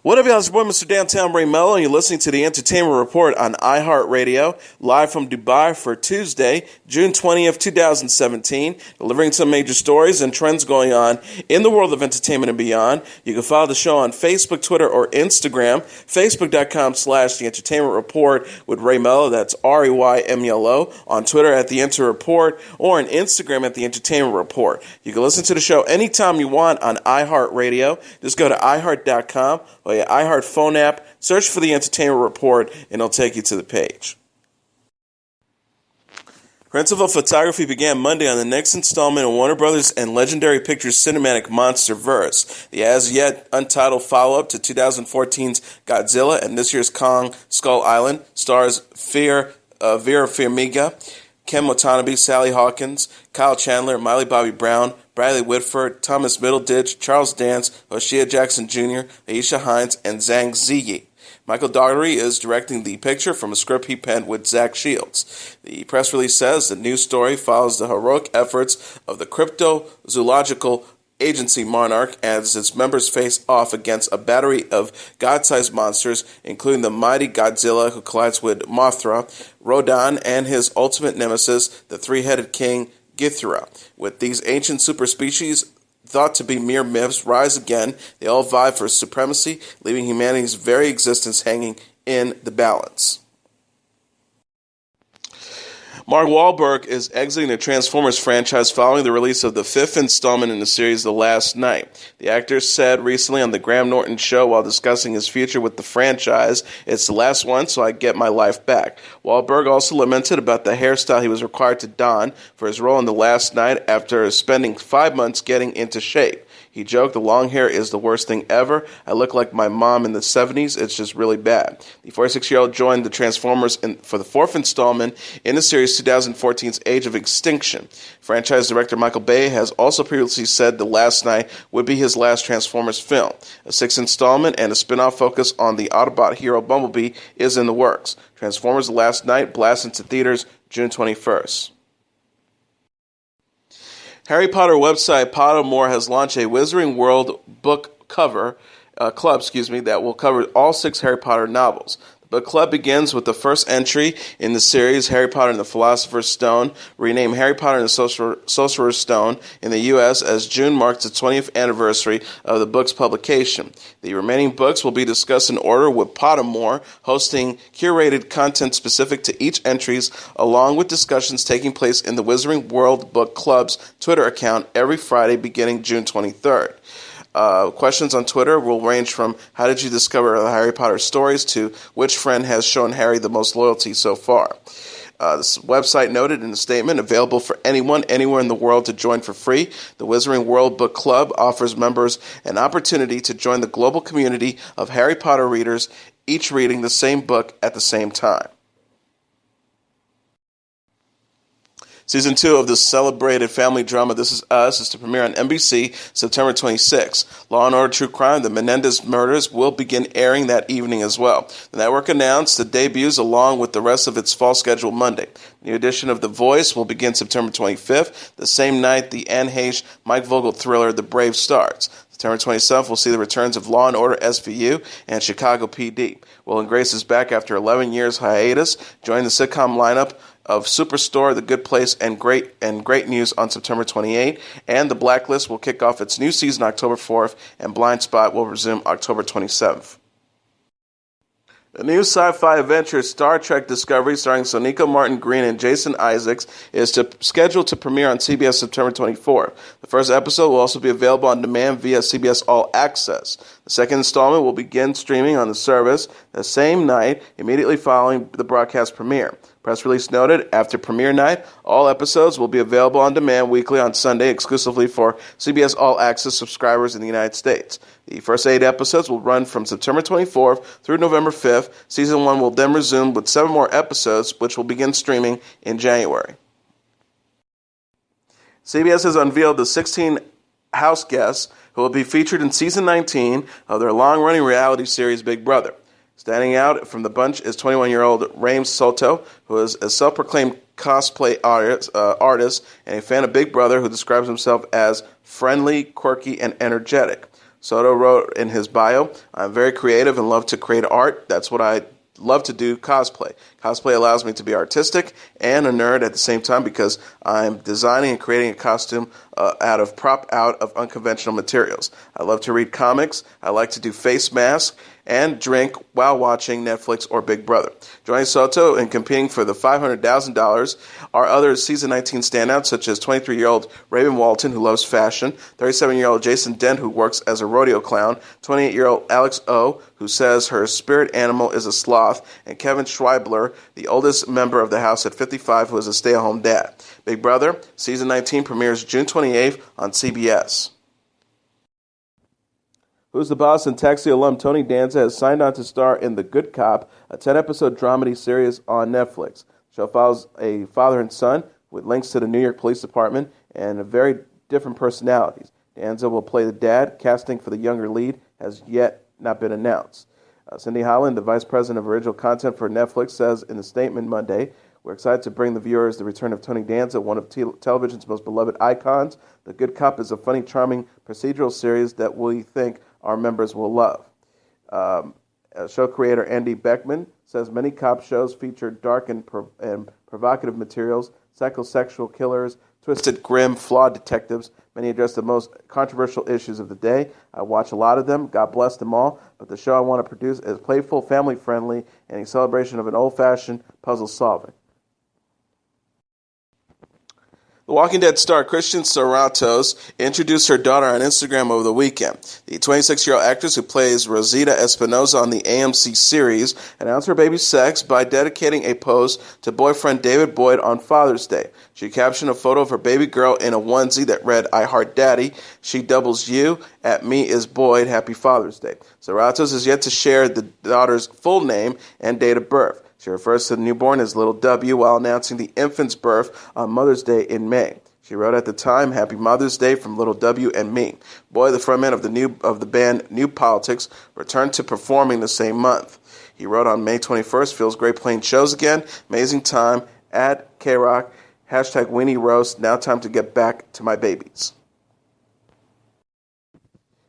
What up, y'all? It's your boy, Mr. Downtown Melo, and you're listening to the Entertainment Report on iHeartRadio, live from Dubai for Tuesday, June 20th, 2017, delivering some major stories and trends going on in the world of entertainment and beyond. You can follow the show on Facebook, Twitter, or Instagram, facebook.com/The Entertainment Report with Ray Melo, that's REYMELO, on Twitter at The Enter Report, or on Instagram at The Entertainment Report. You can listen to the show anytime you want on iHeartRadio. Just go to iHeart.com or your iHeart phone app, search for The Entertainment Report, and it'll take you to the page. Principal photography began Monday on the next installment in Warner Brothers and Legendary Pictures' cinematic monsterverse. The as-yet untitled follow-up to 2014's Godzilla and this year's Kong Skull Island stars Vera Farmiga, Ken Watanabe, Sally Hawkins, Kyle Chandler, Miley Bobby Brown, Bradley Whitford, Thomas Middleditch, Charles Dance, O'Shea Jackson Jr., Aisha Hines, and Zhang Ziyi. Michael Daugherty is directing the picture from a script he penned with Zach Shields. The press release says the new story follows the heroic efforts of the cryptozoological agency Monarch as its members face off against a battery of god-sized monsters, including the mighty Godzilla who collides with Mothra, Rodan, and his ultimate nemesis, the three-headed king Ghidorah. With these ancient superspecies thought to be mere myths rise again, they all vie for supremacy, leaving humanity's very existence hanging in the balance. Mark Wahlberg is exiting the Transformers franchise following the release of the fifth installment in the series The Last Night. The actor said recently on the Graham Norton show while discussing his future with the franchise, "It's the last one, so I get my life back." Wahlberg also lamented about the hairstyle he was required to don for his role in The Last Night after spending 5 months getting into shape. He joked, "The long hair is the worst thing ever. I look like my mom in the 70s. It's just really bad." The 46-year-old joined the Transformers for the fourth installment in the series' 2014's Age of Extinction. Franchise director Michael Bay has also previously said The Last Night would be his last Transformers film. A sixth installment and a spin-off focus on the Autobot hero Bumblebee is in the works. Transformers The Last Night blasts into theaters June 21st. Harry Potter website Pottermore has launched a Wizarding World book club that will cover all 6 Harry Potter novels. The book club begins with the first entry in the series, Harry Potter and the Philosopher's Stone, renamed Harry Potter and the Sorcerer's Stone in the U.S. as June marks the 20th anniversary of the book's publication. The remaining books will be discussed in order, with Pottermore hosting curated content specific to each entries, along with discussions taking place in the Wizarding World Book Club's Twitter account every Friday beginning June 23rd. Questions on Twitter will range from "How did you discover the Harry Potter stories?" to "Which friend has shown Harry the most loyalty so far?" This website noted in a statement, available for anyone, anywhere in the world to join for free. The Wizarding World Book Club offers members an opportunity to join the global community of Harry Potter readers, each reading the same book at the same time. Season 2 of the celebrated family drama This Is Us is to premiere on NBC September 26. Law & Order True Crime, The Menendez Murders will begin airing that evening as well. The network announced the debuts along with the rest of its fall schedule Monday. The new edition of The Voice will begin September 25th. The same night, the Anne Heche, Mike Vogel thriller The Brave starts. September 27th will see the returns of Law & Order SVU and Chicago PD. Will and Grace is back after 11 years hiatus. Join the sitcom lineup of Superstore, The Good Place, and Great News on September 28th, and The Blacklist will kick off its new season October 4th, and Blind Spot will resume October 27th. The new sci-fi adventure Star Trek Discovery, starring Sonequa Martin Green and Jason Isaacs, is scheduled to premiere on CBS September 24th. The first episode will also be available on demand via CBS All Access. The second installment will begin streaming on the service the same night, immediately following the broadcast premiere. Press release noted, after premiere night, all episodes will be available on demand weekly on Sunday exclusively for CBS All Access subscribers in the United States. The first 8 episodes will run from September 24th through November 5th. Season 1 will then resume with 7 more episodes, which will begin streaming in January. CBS has unveiled the 16 house guests who will be featured in Season 19 of their long-running reality series Big Brother. Standing out from the bunch is 21-year-old Rames Soto, who is a self-proclaimed cosplay artist and a fan of Big Brother who describes himself as friendly, quirky, and energetic. Soto wrote in his bio, "I'm very creative and love to create art. That's what I love to do, cosplay. Cosplay allows me to be artistic and a nerd at the same time because I'm designing and creating a costume out of unconventional materials. I love to read comics. I like to do face masks and drink while watching Netflix or Big Brother." Joining Soto in competing for the $500,000 are other season 19 standouts such as 23-year-old Raven Walton, who loves fashion, 37-year-old Jason Dent, who works as a rodeo clown, 28-year-old Alex O, who says her spirit animal is a sloth, and Kevin Schweibler, the oldest member of the house at 55, who is a stay-at-home dad. Big Brother, season 19 premieres June 28th on CBS. Who's the Boss and Taxi alum Tony Danza has signed on to star in The Good Cop, a 10-episode dramedy series on Netflix. The show follows a father and son with links to the New York Police Department and very different personalities. Danza will play the dad. Casting for the younger lead has yet not been announced. Cindy Holland, the vice president of original content for Netflix, says in a statement Monday, "We're excited to bring the viewers the return of Tony Danza, one of television's most beloved icons. The Good Cop is a funny, charming procedural series that we think our members will love." Show creator Andy Beckman says many cop shows feature dark and provocative materials, psychosexual killers, twisted, grim, flawed detectives. Many address the most controversial issues of the day. I watch a lot of them. God bless them all. But the show I want to produce is playful, family-friendly, and a celebration of an old-fashioned puzzle solving. The Walking Dead star Christian Serratos introduced her daughter on Instagram over the weekend. The 26-year-old actress who plays Rosita Espinosa on the AMC series announced her baby's sex by dedicating a post to boyfriend David Boyd on Father's Day. She captioned a photo of her baby girl in a onesie that read, "I heart daddy. She doubles you. At me is Boyd. Happy Father's Day." Serratos is yet to share the daughter's full name and date of birth. She refers to the newborn as Little W while announcing the infant's birth on Mother's Day in May. She wrote at the time, "Happy Mother's Day from Little W and me." Boyd, the frontman of the band New Politics, returned to performing the same month. He wrote on May 21st, "Feels great playing shows again. Amazing time at K-Rock. Hashtag Weenie Roast. Now time to get back to my babies."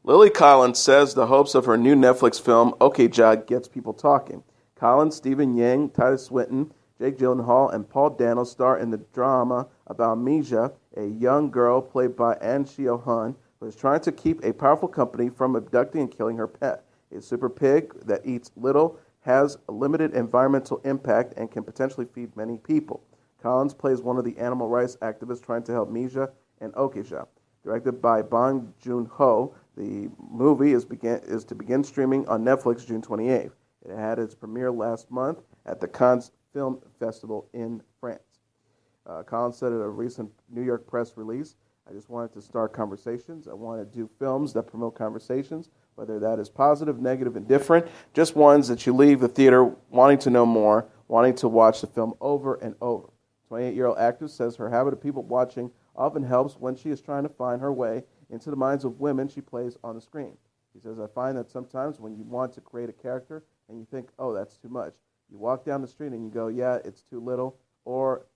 Lily Collins says the hopes of her new Netflix film, Okja, gets people talking. Collins, Stephen Yang, Titus Swinton, Jake Gyllenhaal, and Paul Dano star in the drama about Misha, a young girl played by Ahn Seo-hun, who is trying to keep a powerful company from abducting and killing her pet. A super pig that eats little, has a limited environmental impact, and can potentially feed many people. Collins plays one of the animal rights activists trying to help Misha and Okja. Directed by Bong Joon-ho, the movie is to begin streaming on Netflix June 28th. It had its premiere last month at the Cannes Film Festival in France. Collins said at a recent New York press release, "I just wanted to start conversations. I want to do films that promote conversations, whether that is positive, negative, indifferent, just ones that you leave the theater wanting to know more, wanting to watch the film over and over." 28-year-old actress says her habit of people watching often helps when she is trying to find her way into the minds of women she plays on the screen. She says, "I find that sometimes when you want to create a character and you think, oh, that's too much, you walk down the street and you go, yeah, it's too little, or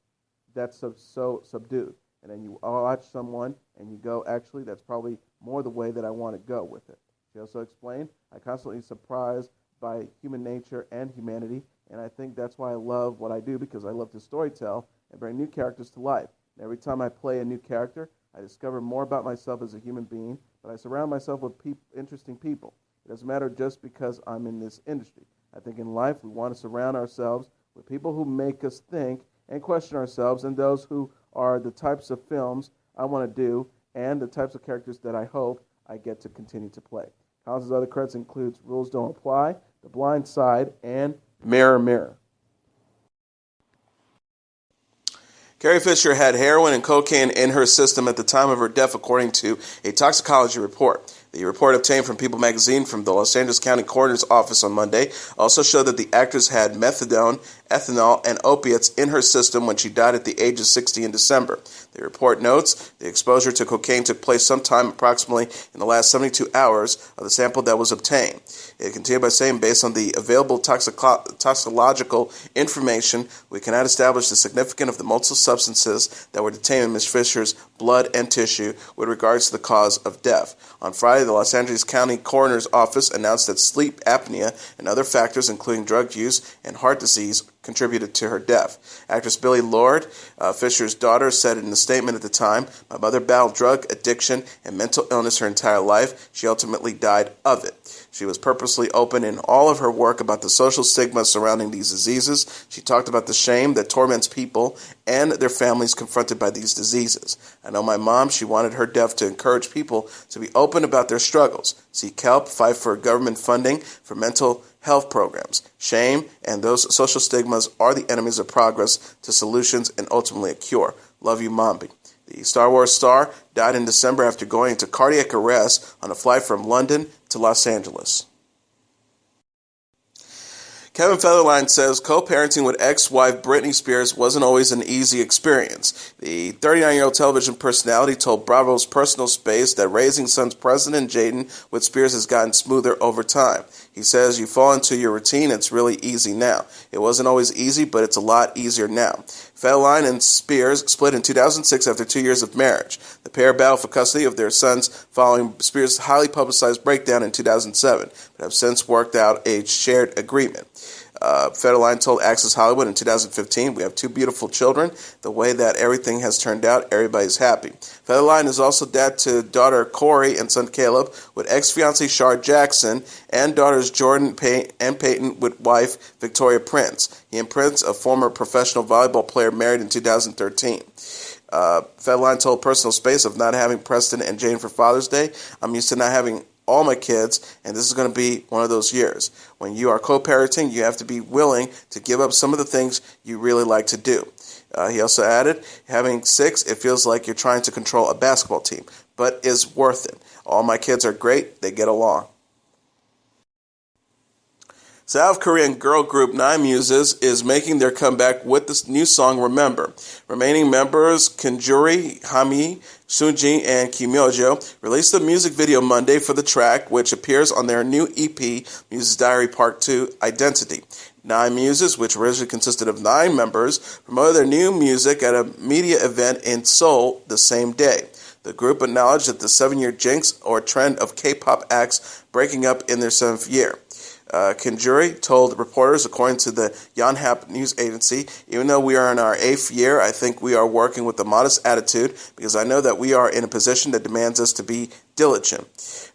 that's so subdued. And then you watch someone and you go, actually, that's probably more the way that I want to go with it." She also explained, "I constantly surprised by human nature and humanity, and I think that's why I love what I do, because I love to storytell and bring new characters to life. And every time I play a new character, I discover more about myself as a human being, but I surround myself with interesting people. It doesn't matter just because I'm in this industry. I think in life we want to surround ourselves with people who make us think and question ourselves, and those who are the types of films I want to do and the types of characters that I hope I get to continue to play." Collins' other credits includes Rules Don't Apply, The Blind Side, and Mirror, Mirror. Carrie Fisher had heroin and cocaine in her system at the time of her death, according to a toxicology report. The report obtained from People magazine from the Los Angeles County Coroner's Office on Monday also showed that the actress had methadone ethanol, and opiates in her system when she died at the age of 60 in December. The report notes the exposure to cocaine took place sometime approximately in the last 72 hours of the sample that was obtained. It continued by saying, based on the available toxicological information, we cannot establish the significance of the multiple substances that were detained in Ms. Fisher's blood and tissue with regards to the cause of death. On Friday, the Los Angeles County Coroner's Office announced that sleep apnea and other factors, including drug use and heart disease, contributed to her death. Actress Billie Lourd, Fisher's daughter, said in a statement at the time, "My mother battled drug addiction and mental illness her entire life. She ultimately died of it." She was purposely open in all of her work about the social stigma surrounding these diseases. She talked about the shame that torments people and their families confronted by these diseases. I know my mom, she wanted her death to encourage people to be open about their struggles, seek help, fight for government funding for mental health programs. Shame and those social stigmas are the enemies of progress to solutions and ultimately a cure. Love you, Mombi. The Star Wars star died in December after going into cardiac arrest on a flight from London to Los Angeles. Kevin Federline says co-parenting with ex-wife Britney Spears wasn't always an easy experience. The 39-year-old television personality told Bravo's Personal Space that raising sons Preston and Jaden with Spears has gotten smoother over time. He says, "You fall into your routine, it's really easy now. It wasn't always easy, but it's a lot easier now." Federline and Spears split in 2006 after 2 years of marriage. The pair battled for custody of their sons following Spears' highly publicized breakdown in 2007, but have since worked out a shared agreement. Federline told Access Hollywood in 2015, "We have two beautiful children. The way that everything has turned out, everybody's happy." Federline is also dad to daughter Corey and son Caleb with ex-fiancée Shar Jackson and daughters Jordan and Payne with wife Victoria Prince. He and Prince, a former professional volleyball player, married in 2013. Federline told Personal Space of not having Preston and Jane for Father's Day. "I'm used to not having all my kids, and this is going to be one of those years. When you are co-parenting, you have to be willing to give up some of the things you really like to do." He also added, "Having 6, it feels like you're trying to control a basketball team, but is worth it. All my kids are great. They get along." South Korean girl group Nine Muses is making their comeback with the new song Remember. Remaining members Kinjuri, Hami, Sunji, and Kim Yojo released a music video Monday for the track, which appears on their new EP, Muses Diary Part 2, Identity. Nine Muses, which originally consisted of 9 members, promoted their new music at a media event in Seoul the same day. The group acknowledged that the 7-year jinx or trend of K-pop acts breaking up in their 7th year. Kinjuri told reporters, according to the Yonhap news agency, "Even though we are in our 8th year, I think we are working with a modest attitude because I know that we are in a position that demands us to be diligent."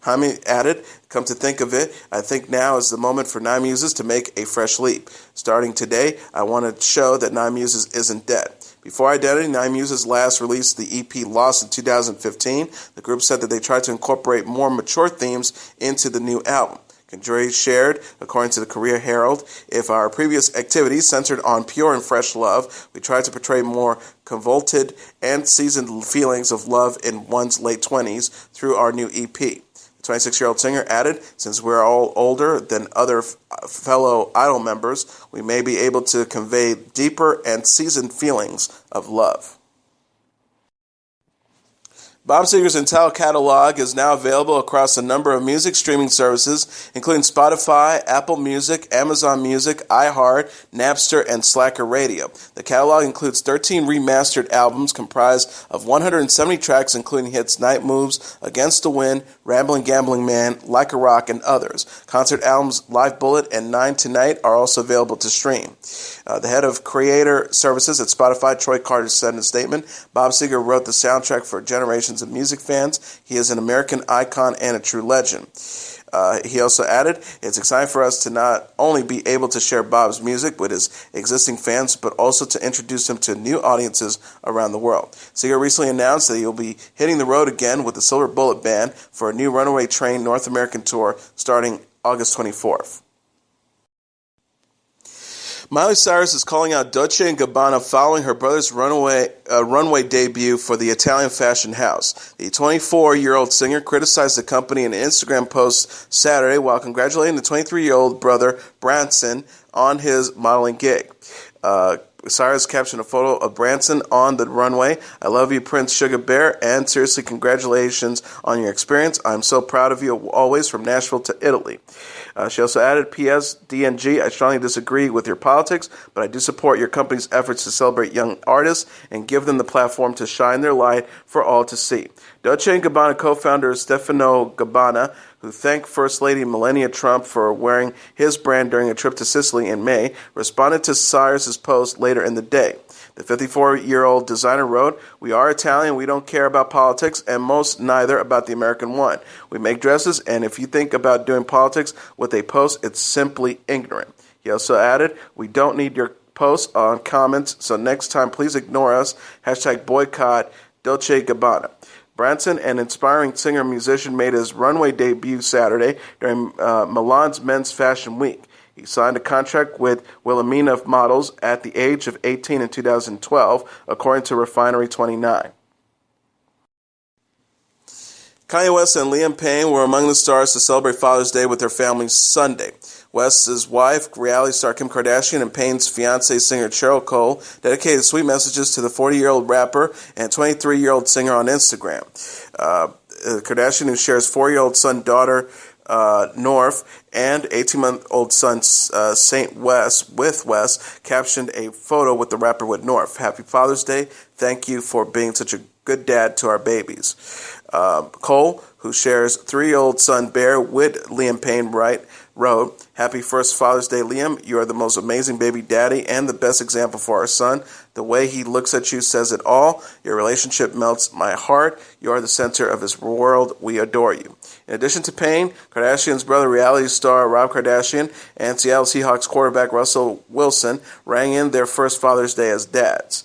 Hami added, "Come to think of it, I think now is the moment for Nine Muses to make a fresh leap. Starting today, I want to show that Nine Muses isn't dead." Before Identity, Nine Muses last released the EP Lost in 2015. The group said that they tried to incorporate more mature themes into the new album. Kinjuri shared, according to the Korea Herald, "If our previous activities centered on pure and fresh love, we tried to portray more convoluted and seasoned feelings of love in one's late 20s through our new EP." The 26-year-old singer added, "Since we're all older than other fellow Idol members, we may be able to convey deeper and seasoned feelings of love." Bob Seger's entire catalog is now available across a number of music streaming services, including Spotify, Apple Music, Amazon Music, iHeart, Napster, and Slacker Radio. The catalog includes 13 remastered albums comprised of 170 tracks, including hits Night Moves, Against the Wind, Ramblin' Gambling Man, Like a Rock, and others. Concert albums Live Bullet and 9 Tonight are also available to stream. The head of creator services at Spotify, Troy Carter, said in a statement, "Bob Seger wrote the soundtrack for generations of music fans. He is an American icon and a true legend." He also added, "It's exciting for us to not only be able to share Bob's music with his existing fans, but also to introduce him to new audiences around the world." Seger recently announced that he will be hitting the road again with the Silver Bullet Band for a new Runaway Train North American tour starting August 24th. Miley Cyrus is calling out Dolce Gabbana following her brother's runway debut for the Italian fashion house. The 24-year-old singer criticized the company in an Instagram post Saturday while congratulating the 23-year-old brother Branson on his modeling gig. Cyrus captioned a photo of Branson on the runway. "I love you, Prince Sugar Bear, and seriously, congratulations on your experience. I'm so proud of you always, from Nashville to Italy." She also added, "P.S. DNG, I strongly disagree with your politics, but I do support your company's efforts to celebrate young artists and give them the platform to shine their light for all to see." Dolce & Gabbana co-founder Stefano Gabbana, who thanked First Lady Melania Trump for wearing his brand during a trip to Sicily in May, responded to Cyrus's post later in the day. The 54-year-old designer wrote, "We are Italian, we don't care about politics, and most neither about the American one. We make dresses, and if you think about doing politics with a post, it's simply ignorant." He also added, "We don't need your posts on comments, so next time please ignore us. #boycott Dolce Gabbana." Branson, an inspiring singer-musician, made his runway debut Saturday during Milan's Men's Fashion Week. He signed a contract with Wilhelmina Models at the age of 18 in 2012, according to Refinery 29. Kanye West and Liam Payne were among the stars to celebrate Father's Day with their families Sunday. West's wife, reality star Kim Kardashian, and Payne's fiancée, singer Cheryl Cole, dedicated sweet messages to the 40-year-old rapper and 23-year-old singer on Instagram. Kardashian, who shares 4-year-old son-daughter North and 18-month-old son Saint West with West, captioned a photo with the rapper with North. "Happy Father's Day. Thank you for being such a good dad to our babies." Cole, who shares 3-year-old son Bear with Liam Payne, wrote, "Happy first Father's Day, Liam. You are the most amazing baby daddy and the best example for our son. The way he looks at you says it all. Your relationship melts my heart. You are the center of his world. We adore you." In addition to Payne, Kardashian's brother, reality star Rob Kardashian, and Seattle Seahawks quarterback Russell Wilson rang in their first Father's Day as dads.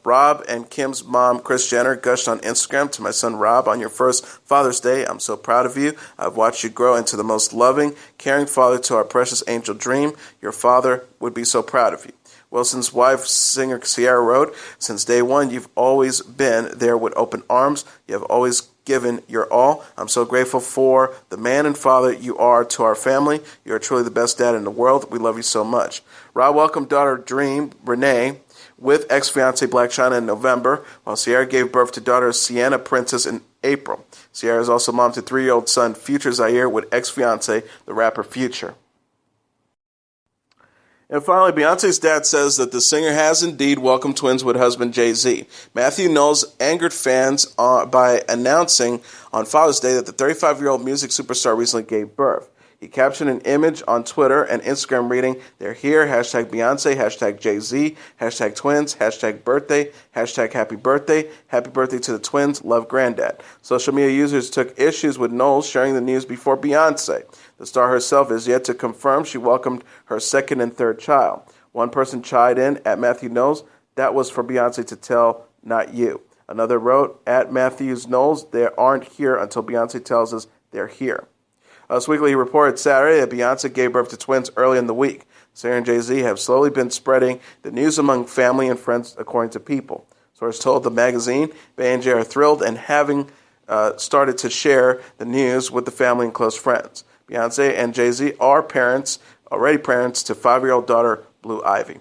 Rob and Kim's mom, Kris Jenner, gushed on Instagram, "To my son Rob, on your first Father's Day, I'm so proud of you. I've watched you grow into the most loving, caring father to our precious angel Dream. Your father would be so proud of you." Wilson's wife, singer Ciara, wrote, "Since day one, you've always been there with open arms. You have always given your all. I'm so grateful for the man and father you are to our family. You are truly the best dad in the world. We love you so much." Rob welcomed daughter Dream, Renee, with ex-fiancé Blac Chyna in November, while Ciara gave birth to daughter Sienna Princess in April. Ciara is also mom to 3-year-old son Future Zaire with ex-fiancé, the rapper Future. And finally, Beyonce's dad says that the singer has indeed welcomed twins with husband Jay-Z. Mathew Knowles angered fans by announcing on Father's Day that the 35-year-old music superstar recently gave birth. He captioned an image on Twitter and Instagram reading, "They're here, #Beyonce, #Jay-Z, #twins, #birthday, #happy birthday to the twins, love Granddad." Social media users took issues with Knowles sharing the news before Beyonce. The star herself is yet to confirm she welcomed her second and third child. One person chimed in at Mathew Knowles, "That was for Beyonce to tell, not you." Another wrote, at Matthews Knowles, "They aren't here until Beyonce tells us they're here." Us Weekly reported Saturday that Beyonce gave birth to twins early in the week. Sarah and Jay-Z have slowly been spreading the news among family and friends, according to People. Sources told the magazine, Bay and Jay are thrilled and having started to share the news with the family and close friends. Beyonce and Jay-Z are already parents to 5-year-old daughter Blue Ivy.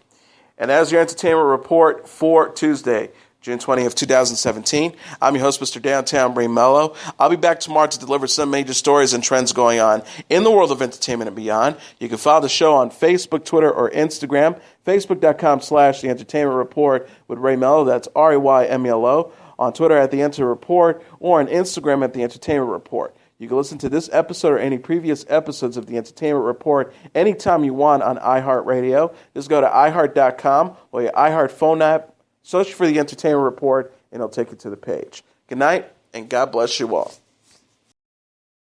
And as your entertainment report for Tuesday, June 20th, 2017. I'm your host, Mr. Downtown Brain Melo. I'll be back tomorrow to deliver some major stories and trends going on in the world of entertainment and beyond. You can follow the show on Facebook, Twitter, or Instagram. Facebook.com/The Entertainment Report with Ray Melo. That's RAYMELO. On Twitter at The Enter Report or on Instagram at The Entertainment Report. You can listen to this episode or any previous episodes of The Entertainment Report anytime you want on iHeartRadio. Just go to iHeart.com or your iHeart phone app. Search for The Entertainment Report, and it'll take you to the page. Good night, and God bless you all.